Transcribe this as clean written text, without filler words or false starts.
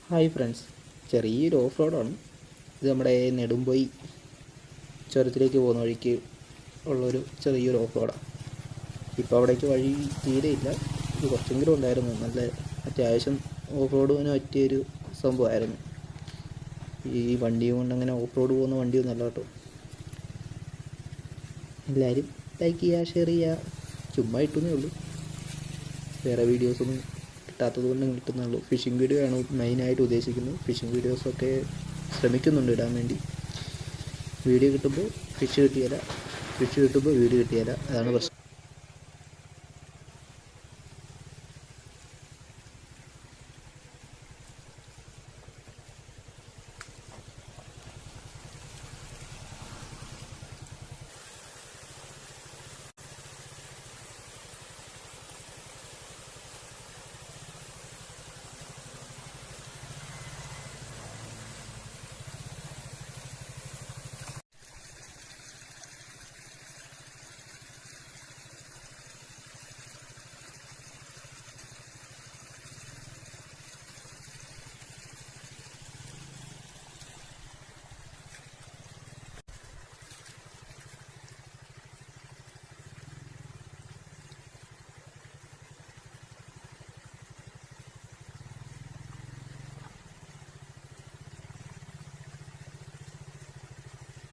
Hi friends, ചെറിയൊരു of റോഡാണ് ഇത്. നമ്മുടെ നെടുമ്പൊയി ചുരത്തിലേക്ക് പോകുന്ന വഴിക്ക് ഉള്ളൊരു ചെറിയൊരു ഓഫ് റോഡാണ്. ഇപ്പോൾ അവിടേക്ക് വഴി തീരെയില്ല. ഇത് കുറച്ചെങ്കിലും ഉണ്ടായിരുന്നു. നല്ല അത്യാവശ്യം ഓഫ് റോഡിന് പറ്റിയൊരു സംഭവമായിരുന്നു. ഈ വണ്ടിയും കൊണ്ട് അങ്ങനെ ഓഫ് റോഡ് പോകുന്ന വണ്ടിയൊന്നും അല്ല കേട്ടോ. എല്ലാവരും ലൈക്ക് ചെയ്യുക, ഷെയർ ചെയ്യുക. ചുമ്മാ ഇട്ടുന്നേ ഉള്ളൂ, വേറെ വീഡിയോസൊന്നും കിട്ടാത്തത് കൊണ്ടും കിട്ടുന്നുള്ളൂ. ഫിഷിംഗ് വീഡിയോ ആണ് മെയിനായിട്ട് ഉദ്ദേശിക്കുന്നത്. ഫിഷിംഗ് വീഡിയോസൊക്കെ ശ്രമിക്കുന്നുണ്ട് ഇടാൻ വേണ്ടി. വീഡിയോ കിട്ടുമ്പോൾ ഫിഷ് കിട്ടിയില്ല, ഫിഷ് കിട്ടുമ്പോൾ വീഡിയോ കിട്ടിയില്ല, അതാണ് പ്രശ്നം.